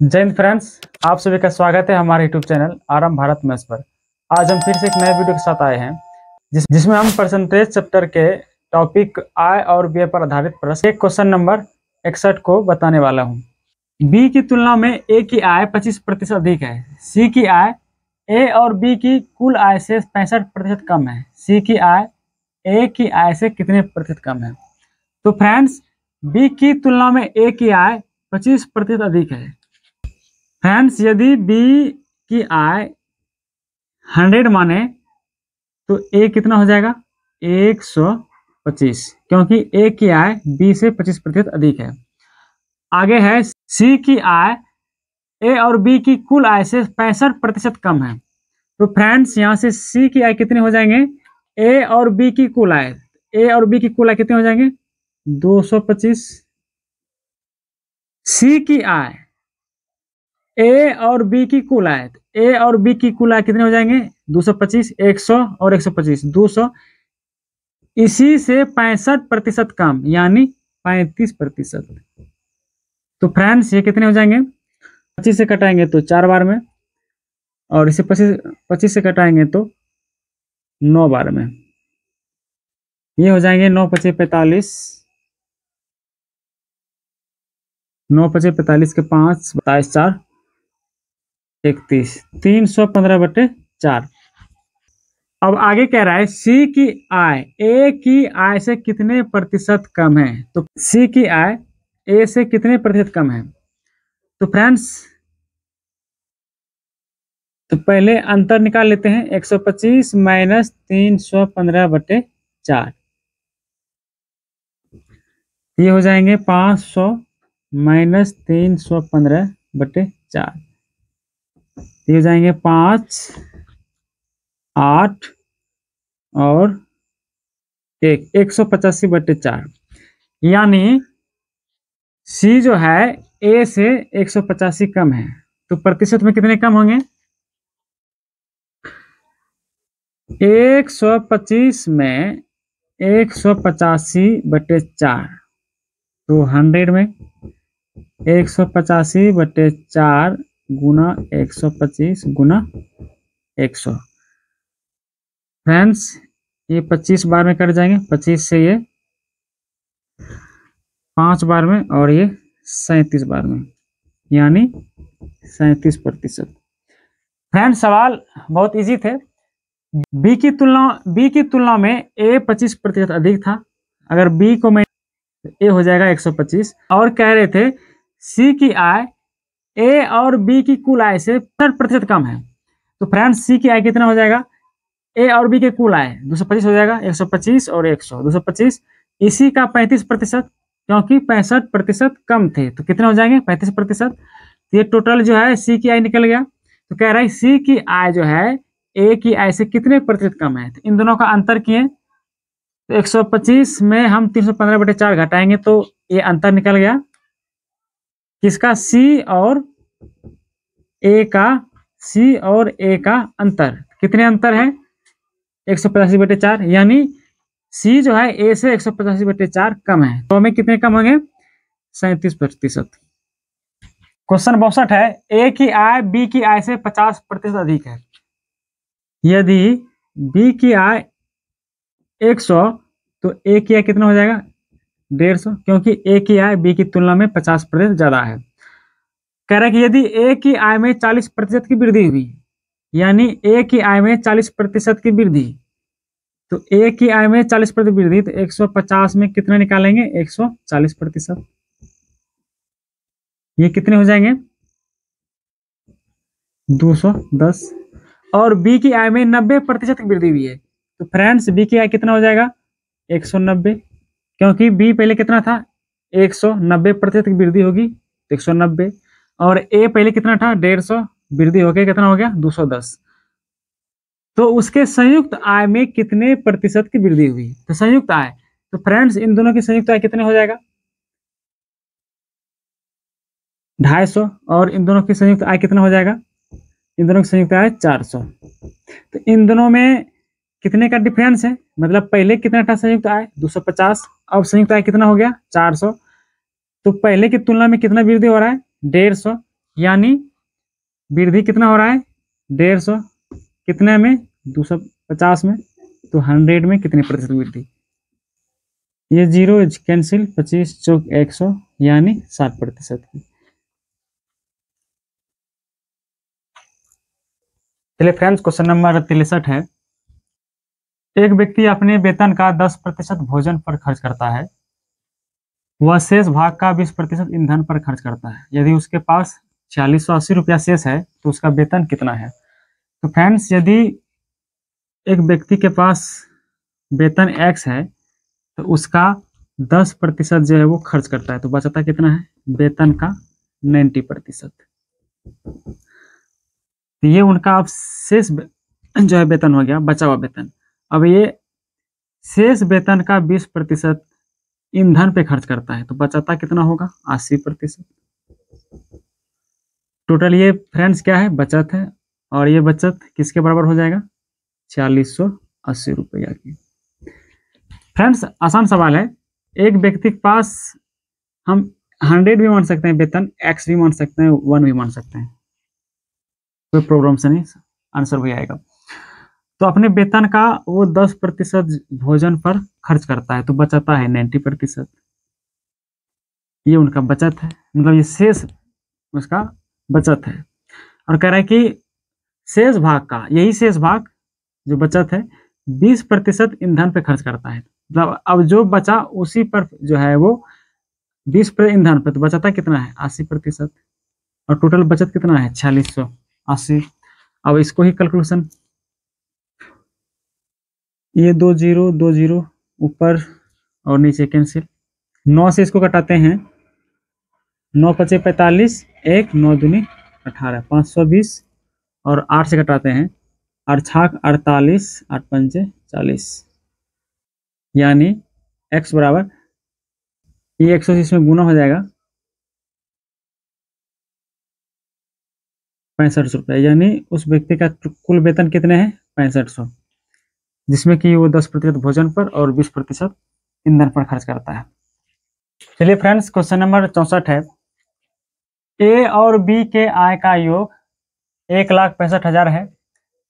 जय हिंद फ्रेंड्स, आप सभी का स्वागत है हमारे यूट्यूब चैनल आराम भारत मैथ्स पर। आज हम फिर से एक नए वीडियो के साथ आए हैं जिसमें हम परसेंटेज चैप्टर के टॉपिक आय और व्यय पर आधारित प्रश्न एक क्वेश्चन नंबर 61 को बताने वाला हूं। बी की तुलना में ए की आय 25% अधिक है। सी की आय ए और बी की कुल आय से 65% कम है। सी की आय ए की आय से कितने प्रतिशत कम है? तो फ्रेंड्स, बी की तुलना में ए की आय 25% अधिक है। फ्रेंड्स, यदि बी की आय 100 माने तो ए कितना हो जाएगा? 125, क्योंकि ए की आय बी से 25% अधिक है। आगे है सी की आय ए और बी की कुल आय से 65% कम है। तो फ्रेंड्स, यहाँ से सी की आय कितने हो जाएंगे? ए और बी की कुल आय, ए और बी की कुल आय कितने हो जाएंगे? 225। सी की आय ए और बी की कुल आय, ए और बी की कुल आय कितने हो जाएंगे? 225, 100 और 125, 200। इसी से 65% कम, यानी 35%। तो फ्रेंड्स, ये कितने हो जाएंगे? 25 से कटाएंगे तो 4 बार में, और इसे 25 से कटाएंगे तो 9 बार में। ये हो जाएंगे 9 25 45, 9 25 45 के 5 27 4 31, 315/4। अब आगे कह रहा है सी की आय ए की आय से कितने प्रतिशत कम है? तो सी की आय ए से कितने प्रतिशत कम है? तो फ्रेंड्स, तो पहले अंतर निकाल लेते हैं। 125 माइनस 315/4, ये हो जाएंगे 500 माइनस 315/4, ये हो जाएंगे 5, 8 और 185/4। यानी सी जो है ए से 185 कम है। तो प्रतिशत में कितने कम होंगे? 125 में 185/4, तो 100 में 185/4 गुना 125 गुना 100। फ्रेंड्स, ये 25 बार में कट जाएंगे, 25 से ये 5 बार में, और ये 37 बार में, यानी 37%। फ्रेंड्स, सवाल बहुत इजी थे। बी की तुलना में ए 25% अधिक था। अगर बी को मैं ए हो जाएगा 125, और कह रहे थे सी की आय ए और बी की कुल आय से 65% कम है। तो फ्रेंड्स, सी की आय कितना हो जाएगा? ए और बी के कुल आय 225 हो जाएगा, 125 और 100, 225। इसी का 35%, क्योंकि 65% कम थे, तो कितने हो जाएंगे? 35%। ये टोटल जो है सी की आय निकल गया। तो कह रहा है सी की आय जो है ए की आय से कितने प्रतिशत कम है? तो इन दोनों का अंतर किए तो 125 में हम 315/4 घटाएंगे तो ये अंतर निकल गया। किसका? सी और ए का, सी और ए का अंतर। कितने अंतर है? 185/4, यानी सी जो है ए से 185/4 कम है। तो हमें कितने कम होंगे? 37%। क्वेश्चन 62 है, ए की आय बी की आय से 50% अधिक है। यदि बी की आय 100, तो ए की आय कितना हो जाएगा? 150, क्योंकि ए की आय बी की तुलना में 50% ज्यादा है। कह रहा है कि यदि ए की आय में 40% की वृद्धि हुई, यानी ए की आय में 40% की वृद्धि, तो ए की आय में 40% वृद्धि, तो 150 में कितना निकालेंगे? 140%। ये कितने हो जाएंगे? 210। और बी की आय में 90% की वृद्धि हुई है, तो फ्रेंड्स बी की आय कितना हो जाएगा? 190, क्योंकि बी पहले कितना था? 100, 90% की वृद्धि होगी तो 190, और ए पहले कितना था? 150, वृद्धि होकर कितना हो गया? 210। तो उसके संयुक्त आय में कितने प्रतिशत की वृद्धि हुई? तो संयुक्त आय, तो फ्रेंड्स इन दोनों की संयुक्त आय कितने हो जाएगा? 250, और इन दोनों की संयुक्त आय कितना हो जाएगा? इन दोनों की संयुक्त आय 400। तो इन दोनों में कितने का डिफरेंस है? मतलब पहले कितना था संयुक्त आय? 250, अब संयुक्त आय कितना हो गया? 400। तो पहले की तुलना में कितना वृद्धि हो रहा है? 150, यानी वृद्धि कितना हो रहा है 150, कितने में 250 में, तो 100 में कितनी प्रतिशत वृद्धि, ये 0 कैंसिल, 25 चौक 100 यानी 60% की। चलिए फ्रेंड्स, क्वेश्चन नंबर 63 है। एक व्यक्ति अपने वेतन का 10% भोजन पर खर्च करता है, वह शेष भाग का 20% ईंधन पर खर्च करता है। यदि उसके पास 4680 रुपया शेष है तो उसका वेतन कितना है। तो फ्रेंड्स, यदि एक व्यक्ति के पास वेतन x है तो उसका 10% जो है वो खर्च करता है, तो बचता कितना है वेतन का 90%। तो ये उनका अब शेष जो है वेतन हो गया, बचा हुआ वेतन। अब ये शेष वेतन का 20% ईंधन पे खर्च करता है, तो बचता कितना होगा 80%। टोटल ये फ्रेंड्स क्या है बचत है, और ये बचत किसके बराबर हो जाएगा 4680 रुपया की। फ्रेंड्स, आसान सवाल है। एक व्यक्ति के पास हम 100 भी मान सकते हैं वेतन, x भी मान सकते हैं, 1 भी मान सकते हैं, कोई प्रॉब्लम से नहीं, आंसर भी आएगा। तो अपने वेतन का वो 10% भोजन पर खर्च करता है, तो बचता है 90%। ये उनका बचत है, मतलब ये शेष उसका बचत है। और कह रहा है कि शेष भाग का, यही शेष भाग जो बचत है 20% ईंधन पे खर्च करता है। मतलब अब जो बचा उसी पर जो है वो 20% ईंधन पे, तो बचता कितना है 80%, और टोटल बचत कितना है 4680। अब इसको ही कैलकुलेशन, ये 2 0 ऊपर और नीचे कैंसिल, 9 से इसको घटाते हैं, 9 पचे 45, 1 9 दूनी 18, 520, और 8 से घटाते हैं, 8 छाक 48, 8 पंचे 40, यानी x बराबर, ये 180 में गुना हो जाएगा 65 रुपये, यानी उस व्यक्ति का कुल वेतन कितने हैं 6500, जिसमें कि वो 10% भोजन पर और 20% ईंधन पर खर्च करता है। चलिए फ्रेंड्स, क्वेश्चन नंबर 64 है। ए और बी के आय का योग 1,65,000 है।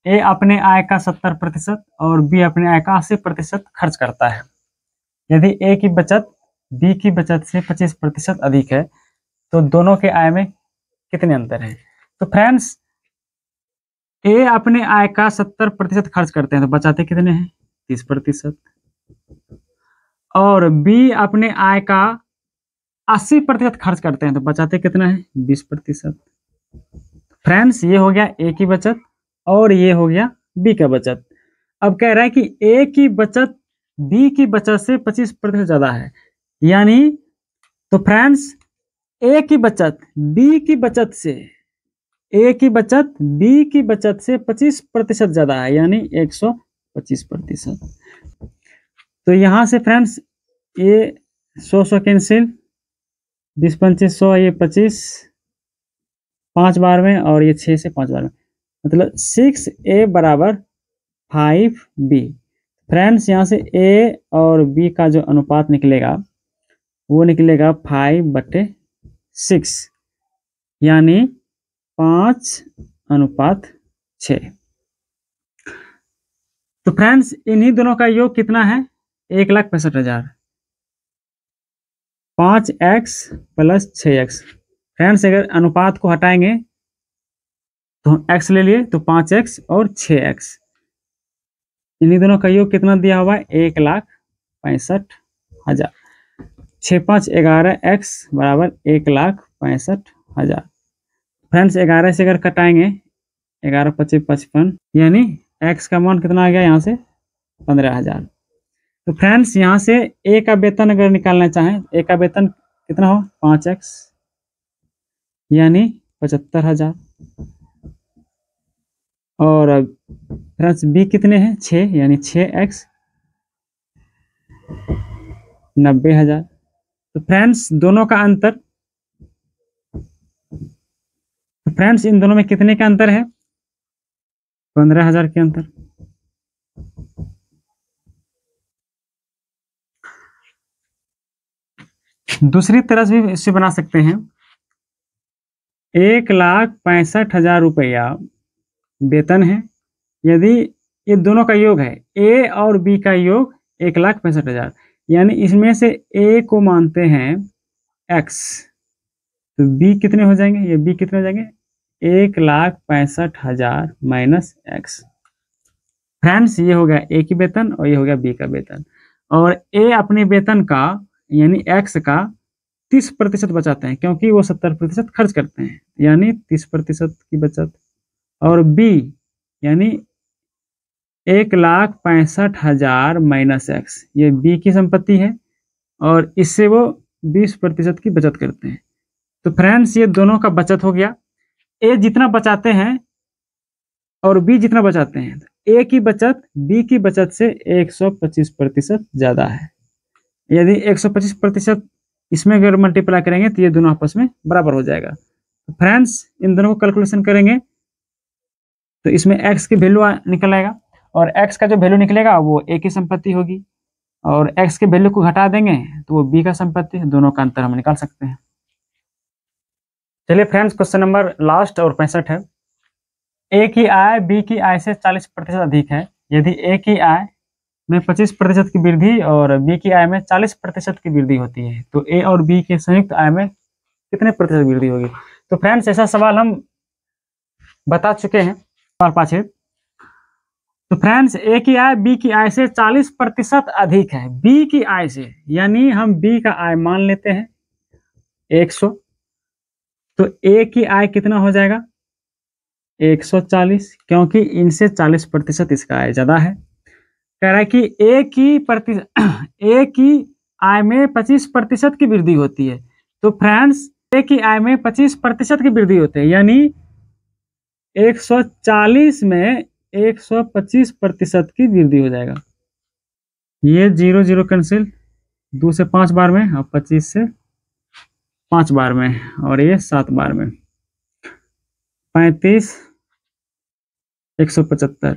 ए अपने आय का 70% और बी अपने आय का 80% खर्च करता है। यदि ए की बचत बी की बचत से 25% अधिक है तो दोनों के आय में कितने अंतर है। तो फ्रेंड्स, ए अपने आय का 70% खर्च करते हैं, तो बचाते कितने हैं 30%, और बी अपने आय का 80% खर्च करते हैं, तो बचाते कितना है 20%। फ्रेंड्स, ये हो गया ए की बचत और ये हो गया बी का बचत। अब कह रहा है कि ए की बचत बी की बचत से 25% ज्यादा है, यानी तो फ्रेंड्स, ए की बचत बी की बचत से, ए की बचत बी की बचत से 25% ज्यादा है, यानी 125%। तो यहां से फ्रेंड्स ये 100 कैंसिल, 20 25 100, ये 25 5 बार में, और ये 6 से 5 बार में, मतलब 6A बराबर 5B। फ्रेंड्स, यहाँ से ए और बी का जो अनुपात निकलेगा वो निकलेगा 5/6, यानी 5:6। तो फ्रेंड्स, इन्हीं दोनों का योग कितना है 1,65,000, 5x + 6x। फ्रेंड्स, अगर अनुपात को हटाएंगे तो हम x ले लिए, तो 5x और 6x, इन्हीं दोनों का योग कितना दिया हुआ है 1,65,000। 6 5 11x बराबर 1,65,000। फ्रेंड्स, 11 से अगर कटाएंगे 11 25 55, यानी x का मान कितना आ गया यहाँ से 15,000। तो फ्रेंड्स, यहाँ से ए का वेतन अगर निकालना चाहें, ए का वेतन कितना हो 5x, यानी 75,000, और फ्रेंड्स बी कितने हैं 6, यानी 6x 90,000। तो फ्रेंड्स, दोनों का अंतर, तो फ्रेंड्स इन दोनों में कितने का अंतर है 15,000 के अंतर। दूसरी तरह से भी इससे बना सकते हैं। 1,65,000 रुपया वेतन है। यदि ये दोनों का योग है, ए और बी का योग 1,65,000, यानी इसमें से ए को मानते हैं एक्स, तो बी कितने हो जाएंगे, ये बी कितने हो जाएंगे 1,65,000 माइनस एक्स। फ्रेंड्स ये हो गया ए की वेतन और ये हो गया बी का वेतन, और ए अपने वेतन का यानी एक्स का 30% बचाते हैं, क्योंकि वो 70% खर्च करते हैं, यानी 30% की बचत। और बी यानी 1,65,000 माइनस एक्स, ये बी की संपत्ति है और इससे वो 20% की बचत करते हैं। तो फ्रेंड्स ये दोनों का बचत हो गया। ए जितना बचाते हैं और बी जितना बचाते हैं, ए की बचत बी की बचत से 125% ज़्यादा है। यदि 125% इसमें अगर मल्टीप्लाई करेंगे तो ये दोनों आपस में बराबर हो जाएगा। तो फ्रेंड्स इन दोनों को कैलकुलेशन करेंगे तो इसमें x की वैल्यू निकल आएगा, और x का जो वैल्यू निकलेगा वो a की संपत्ति होगी, और x के वैल्यू को घटा देंगे तो वो b का संपत्ति है। दोनों का अंतर हम निकाल सकते हैं। चलिए फ्रेंड्स क्वेश्चन नंबर लास्ट और 65 है। a की आय b की आय से 40% अधिक है। यदि a की आय में 25% की वृद्धि और b की आय में 40% की वृद्धि होती है, तो a और b के संयुक्त आय में कितने प्रतिशत वृद्धि होगी। तो फ्रेंड्स ऐसा सवाल हम बता चुके हैं सवाल 5। तो फ्रेंड्स ए की आय बी की आय से 40% अधिक है, बी की आय से, यानी हम बी का आय मान लेते हैं 100, तो ए की आय कितना हो जाएगा 140, क्योंकि इनसे 40% इसका आय ज्यादा है। कह रहा है कि ए की आय में 25% की वृद्धि होती है। तो फ्रेंड्स ए की आय में 25% की वृद्धि होती है, यानी 140 में 125% की वृद्धि हो जाएगा। ये 0 0 कैंसिल, 2 से 5 बार में और 25 से 5 बार में, और ये 7 बार में, 35 175।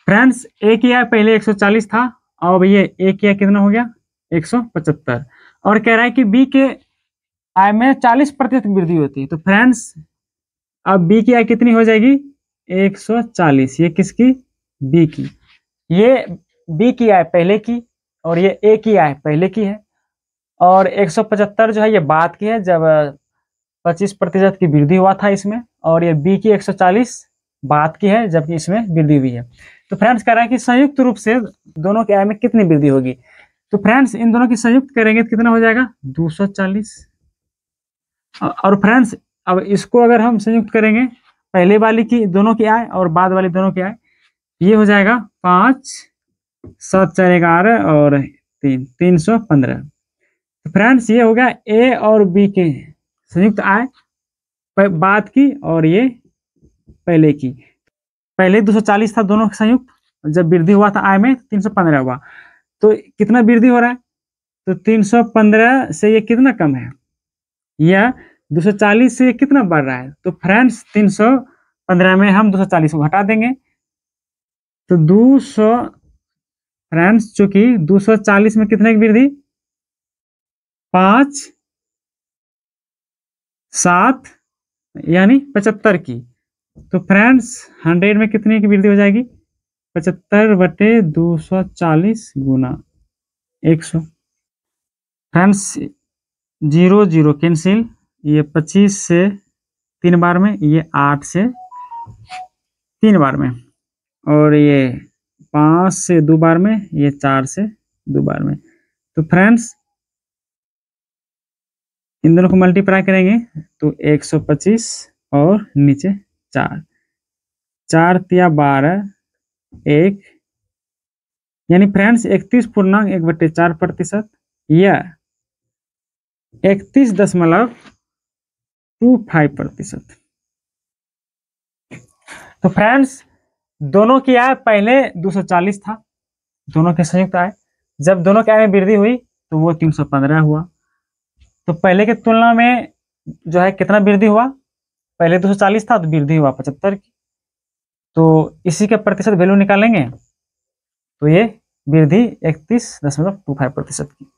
फ्रेंड्स ए की आय पहले 140 था, अब ये ए की आय कितना हो गया 175, और कह रहा है कि बी के आय में 40% वृद्धि होती है। तो फ्रेंड्स अब बी की आय कितनी हो जाएगी 140, ये किसकी बी की, ये बी की आय पहले की और ये ए की आय पहले की है, और 175 जो है ये बाद की है जब 25% की वृद्धि हुआ था इसमें, और ये बी की 140 बाद की है जबकि इसमें वृद्धि हुई है। तो फ्रेंड्स कह रहा है कि संयुक्त रूप से दोनों की आय में कितनी वृद्धि होगी। तो फ्रेंड्स इन दोनों की संयुक्त करेंगे तो कितना हो जाएगा 240। और फ्रेंड्स अब इसको अगर हम संयुक्त करेंगे पहले वाली की दोनों की आय और बाद वाली दोनों की आय, ये हो जाएगा 5 7 4 11 और 3 315। तो फ्रेंड्स ये हो गया ए और बी के संयुक्त आय बाद की और ये पहले की। पहले 240 था दोनों संयुक्त, जब वृद्धि हुआ था आय में 315 हुआ, तो कितना वृद्धि हो रहा है, तो 315 से ये कितना कम है, या 240 से कितना बढ़ रहा है। तो फ्रेंड्स 315 में हम 240 को घटा देंगे, तो 200 फ्रेंड्स चूंकि 240 में कितने की वृद्धि 5 7 यानी 75 की, तो फ्रेंड्स 100 में कितने की वृद्धि हो जाएगी 75/240 गुना 100। फ्रेंड्स 0 0 कैंसिल, ये 25 से 3 बार में, ये 8 से 3 बार में, और ये 5 से 2 बार में, ये 4 से 2 बार में। तो फ्रेंड्स इन दोनों को मल्टीप्लाई करेंगे तो 125 और नीचे 4 4 तिया 12 1, यानी फ्रेंड्स 31.1/4%, या 31.25%। तो फ्रेंड्स दोनों की आय पहले 240 था, दोनों के संयुक्त आय, जब दोनों की आय में वृद्धि हुई तो वो 315 हुआ। तो पहले की तुलना में जो है कितना वृद्धि हुआ, पहले 240 था तो वृद्धि हुआ 75 की, तो इसी के प्रतिशत वैल्यू निकालेंगे तो ये वृद्धि 31.25% की।